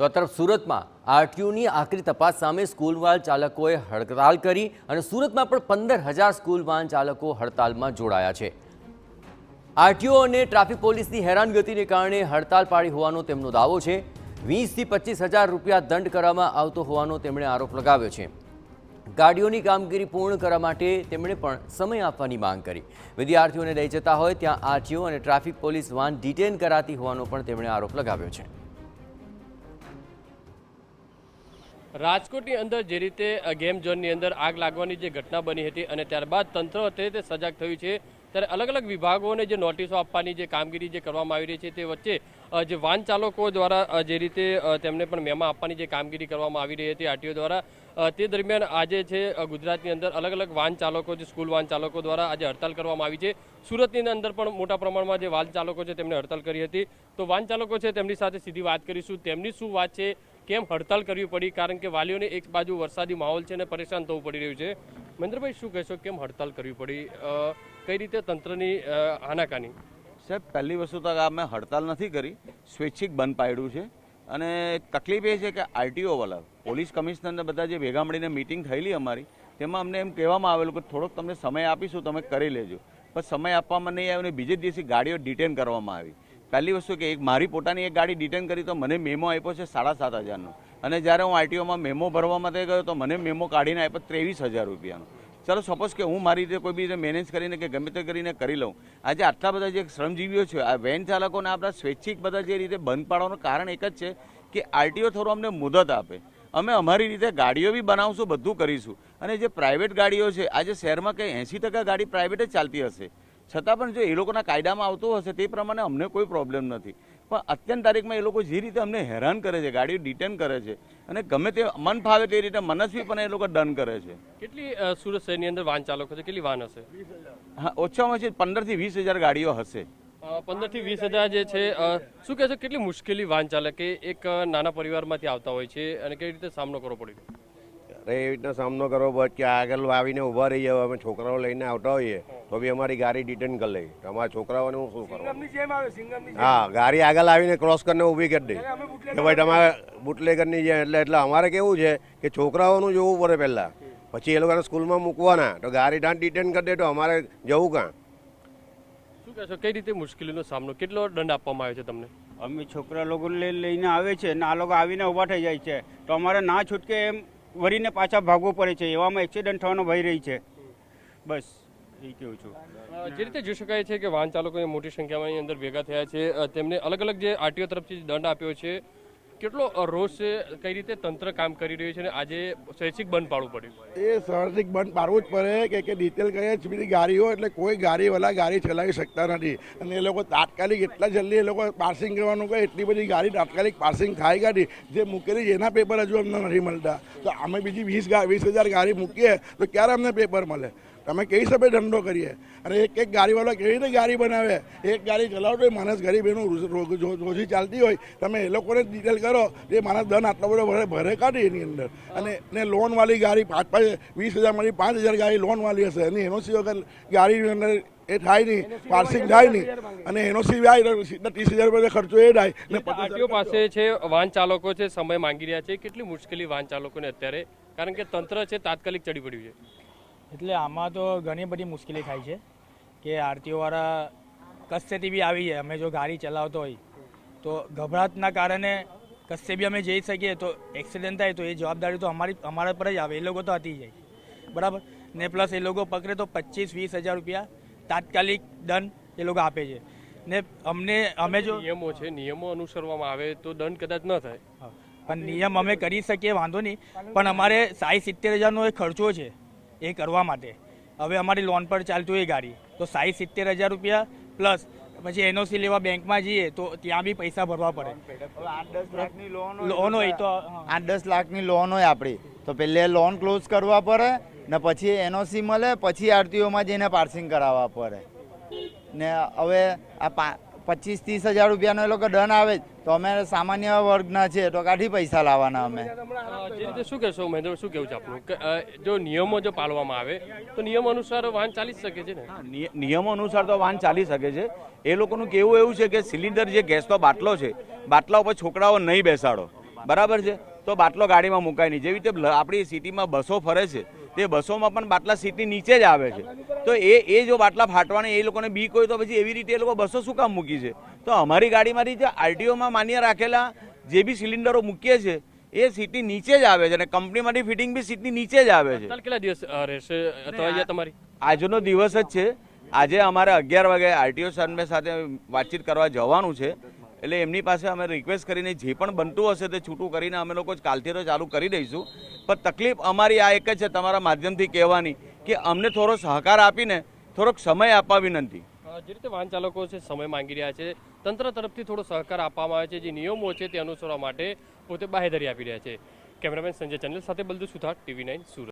તો આ તરફ સુરતમાં આરટીઓની આકરી તપાસ સામે સ્કૂલ વાન ચાલકોએ હડતાલ કરી અને સુરતમાં પણ 15,000 સ્કૂલ વાન ચાલકો હડતાલમાં જોડાયા છે। આરટીઓ અને ટ્રાફિક પોલીસની હેરાનગતિને કારણે હડતાલ પાડી હોવાનો તેમનો દાવો છે। 20 થી 25,000 રૂપિયા દંડ કરવામાં આવતો હોવાનો તેમણે આરોપ લગાવ્યો છે। ગાડીઓની કામગીરી પૂર્ણ કરવા માટે તેમણે પણ સમય આપવાની માંગ કરી। વિદ્યાર્થીઓને લઈ જતા હોય ત્યાં આરટીઓ અને ટ્રાફિક પોલીસ વાન ડિટેન કરાતી હોવાનો પણ તેમણે આરોપ લગાવ્યો છે। રાજકોટની અંદર જે રીતે ગેમ ઝોનની અંદર આગ લાગવાની જે ઘટના બની હતી અને ત્યારબાદ તંત્ર તે સજાગ થયું છે, ત્યારે અલગ અલગ વિભાગોને જે નોટિસો આપવાની જે કામગીરી જે કરવામાં આવી રહી છે તે વચ્ચે જે વાહન ચાલકો દ્વારા જે રીતે તેમને પણ મેમો આપવાની જે કામગીરી કરવામાં આવી રહી હતી આરટીઓ દ્વારા, તે દરમિયાન આજે છે ગુજરાતની અંદર અલગ અલગ વાહન ચાલકો જે સ્કૂલ વાહન ચાલકો દ્વારા આજે હડતાલ કરવામાં આવી છે। સુરતની અંદર પણ મોટા પ્રમાણમાં જે વાહન ચાલકો છે તેમને હડતાલ કરી હતી। તો વાહન ચાલકો છે તેમની સાથે સીધી વાત કરીશું, તેમની શું વાત છે, કેમ હડતાલ કરવી પડી, કારણ કે વાલીઓને એક બાજુ વરસાદી માહોલ છે અને પરેશાન થવું પડી રહ્યું છે। મહેન્દ્રભાઈ, શું કહેશો, કેમ હડતાલ કરવી પડી, કઈ રીતે તંત્રની આનાકાની? સાહેબ, પહેલી વસ્તુ તો અમે હડતાલ નથી કરી, સ્વૈચ્છિક બંધ પાડ્યું છે। અને તકલીફ એ છે કે આરટીઓ વાળા પોલીસ કમિશનરને બધા જે ભેગા મળીને મિટિંગ થયેલી અમારી, તેમાં અમને એમ કહેવામાં આવેલું કે થોડોક તમને સમય આપીશું, તમે કરી લેજો, પણ સમય આપવામાં નહીં આવ્યો અને બીજે દિવસે ગાડીઓ ડિટેન કરવામાં આવી। પહેલી વસ્તુ કે મારી પોતાની એક ગાડી ડિટેન કરી તો મને મેમો આપ્યો છે 7,500નો, અને જ્યારે હું આરટીઓમાં મેમો ભરવા માટે ગયો તો મને મેમો કાઢીને આપ્યો 23,000 રૂપિયાનો। ચાલો સપોઝ કે હું મારી રીતે કોઈ બી રીતે મેનેજ કરીને કે ગમે તે કરીને કરી લઉં, આજે આટલા બધા જે શ્રમજીવીઓ છે, આ વેન ચાલકોને આપણા સ્વૈચ્છિક બધા જે રીતે બંધ પાડવાનું કારણ એક જ છે કે આરટીઓ થોડું અમને મુદત આપે, અમે અમારી રીતે ગાડીઓ બી બનાવશું, બધું કરીશું। અને જે પ્રાઇવેટ ગાડીઓ છે, આજે શહેરમાં કંઈ 80% ગાડી પ્રાઇવેટ જ ચાલતી હશે, છતાં પણ જો એ લોકોના કાયદામાં આવતું હશે તે પ્રમાણે અમને કોઈ પ્રોબ્લેમ નથી, પણ અત્યારની તારીખમાં એ લોકો જે રીતે અમને હેરાન કરે છે, ગાડીઓ ડિટેન કરે છે અને ગમે તે મન ફાવે તે રીતે મનસ્વી પણ એ લોકો દંડ કરે છે। કેટલી સુરત શહેરની અંદર વાહન ચાલકો છે, કેટલી વાહન હશે? હા, ઓછામાં ઓછી 15,000 થી 20,000 ગાડીઓ હશે। 15,000 થી 20,000 જે છે, શું કહેશો, કેટલી મુશ્કેલી વાહન ચાલકે એક નાના પરિવારમાંથી આવતા હોય છે અને કઈ રીતે સામનો કરવો પડ્યો? અરે એ રીતના સામનો કરવો પડે કે આગળ આવીને ઊભા રહી જાય, અમે છોકરાઓ લઈને આવતા હોઈએ તો બી અમારી ગાડી ડિટેન કરી લે, અમારા છોકરાઓને હું શું કરવાનું? હા, ગાડી આગળ આવીને ક્રોસ કરીને ઊભી કરી દે કે ભાઈ તમારે બુટલેગરની છે, એટલે અમારે કેવું છે કે છોકરાઓનું જોવું પડે પહેલાં, પછી એ લોકોને સ્કૂલમાં મૂકવાના, તો ગાડી ત્યાં ડિટેન કરી દે તો અમારે જવું કાં? શું કહેશો, કઈ રીતે મુશ્કેલીનો સામનો, કેટલો દંડ આપવામાં આવ્યો છે તમને? અમે છોકરા લોકો લઈને આવે છે ને આ લોકો આવીને ઊભા થઈ જાય છે તો અમારે ના છૂટકે એમ વળીને પાછા ભાગવું પડે છે, એવામાં એક્સિડન્ટ થવાનો ભય રહી છે। બસ એ કહું છું। જે રીતે જોઈ શકાય છે કે વાહન ચાલકો મોટી સંખ્યામાં અંદર ભેગા થયા છે, તેમને અલગ અલગ જે આરટીઓ તરફથી દંડ આપ્યો છે, કેટલો રોષ છે, કઈ રીતે તંત્ર કામ કરી રહ્યું છે અને આજે સ્વૈચ્છિક બંધ પાડવું પડ્યું? એ સ્વૈચ્છિક બંધ પાડવું જ પડે કે ડિટેલ કરીએ બધી ગાડીઓ, એટલે કોઈ ગાડીવાળા ગાડી ચલાવી શકતા નથી અને એ લોકો તાત્કાલિક એટલા જલ્દી એ લોકો પાર્સિંગ કરવાનું કહે, એટલી બધી ગાડી તાત્કાલિક પાર્સિંગ થાય ગાડી જે મૂકેલી છે એના પેપર હજુ અમને નથી મળતા, તો અમે બીજી 20,000 ગાડી મૂકીએ તો ક્યારે અમને પેપર મળે? તમે કઈ હિસાબે ધંધો કરીએ? અને એક ગાડીવાળા કેવી રીતે ગાડી બનાવે? એક ગાડી ચલાવતો હોય માણસ, ગરીબ એનું રોજી ચાલતી હોય, તમે એ લોકોને ડિટેલ કરો એ માણસ દંડ આટલો બધો ભરે કાઢે એની અંદર, અને ને લોનવાળી ગાડી 20,000 માંથી 5,000 ગાડી લોનવાળી હશે અને એનઓસી વગર ગાડીની અંદર એ થાય નહીં, પાર્સિંગ થાય નહીં, અને એનઓસી આવે સીધા 30,000 રૂપિયા ખર્ચો એ થાય ને આરટીઓ પાસે છે વાહન ચાલકો છે, સમય માંગી રહ્યા છે, કેટલી મુશ્કેલી વાહન ચાલકોને અત્યારે, કારણ કે તંત્ર છે તાત્કાલિક ચડી પડ્યું છે? એટલે આમાં તો ઘણી બધી મુશ્કેલી થાય છે કે આરટીઓવાળા કશેથી બી આવી જાય, અમે જો ગાડી ચલાવતો હોય તો ગભરાટના કારણે કશે બી અમે જઈ શકીએ તો એક્સિડન્ટ થાય તો એ જવાબદારી તો અમારા પર જ આવે, એ લોકો તો હટી જાય, બરાબર ને? પ્લસ એ લોકો પકડે તો 25-20,000 રૂપિયા તાત્કાલિક દંડ એ લોકો આપે છે ને અમે જો નિયમો છે, નિયમો અનુસરવામાં આવે તો દંડ કદાચ ન થાય, પણ નિયમ અમે કરી શકીએ, વાંધો નહીં, પણ અમારે 60-70,000નો એ ખર્ચો છે એ કરવા માટે। હવે અમારી લોન પર ચાલતું હોય ગાડી તો 60-70,000 રૂપિયા પ્લસ પછી એનઓસી લેવા બેંકમાં જઈએ તો ત્યાં બી પૈસા ભરવા પડે। 8-10 લાખની લોન હોય તો 8-10 લાખની લોન હોય આપણી તો પહેલે લોન ક્લોઝ કરવા પડે ને પછી એનઓસી મળે, પછી આરટીઓમાં જઈને પાર્સિંગ કરાવવા પડે ને હવે આ 25-30,000 રૂપિયાનો એ લોકો દંડ આવે તો અમે સામાન્ય વર્ગના છે તો કાઢી પૈસા લાવવાના અમે। જે રીતે શું કહેશો મહેન્દ્ર, શું કહેવું છે આપનું? જો નિયમો જો પાળવામાં આવે તો નિયમ અનુસાર વાહન ચાલી શકે છે ને? નિયમો અનુસાર તો વાહન ચાલી શકે છે। એ લોકોનું કેવું એવું છે કે સિલિન્ડર જે ગેસનો બાટલો છે, બાટલા ઉપર છોકરાઓ નહીં બેસાડો, બરાબર છે, તો બાટલો ગાડીમાં મુકાય નહીં. જેવી રીતે આપણી સિટીમાં બસો ફરે છે, તે બસોમાં પણ બાટલા સીટની નીચે જ આવે છે. તો એ જો બાટલા ફાટવાને એ લોકોને બીક હોય તો પછી એવી રીતે એ લોકો બસો શું કામ મૂકી છે? તો અમારી ગાડીમાંથી જે આરટીઓમાં માન્ય રાખેલા જે બી સિલિન્ડરો મૂકીએ છીએ એ સીટની નીચે જ આવે છે અને કંપનીમાંથી ફિટિંગ બી સીટની નીચે જ આવે છે. કેટલા દિવસ રહેશે અથવા તમારી આજનો દિવસ જ છે. આજે અમારે 11 વાગે આરટીઓ સાહેબ સાથે વાતચીત કરવા જવાનું છે. એટલે એમની પાસે અમે રિક્વેસ્ટ કરીને જે પણ બનતું હશે તે છૂટું કરીને અમે લોકો કાલથી તો ચાલુ કરી દઈશું. પણ તકલીફ અમારી આ એક જ છે તમારા માધ્યમથી કહેવાની કે અમને થોડો સહકાર આપીને થોડોક સમય આપવા વિનંતી. જે રીતે વાહન ચાલકો છે સમય માંગી રહ્યા છે, તંત્ર તરફથી થોડો સહકાર આપવામાં આવે છે, જે નિયમો છે તે અનુસરવા માટે પોતે બાહેધરી આપી રહ્યા છે. કેમેરામેન સંજય ચંદેલ સાથે બલદુ સુથાર, TV9 સુરત.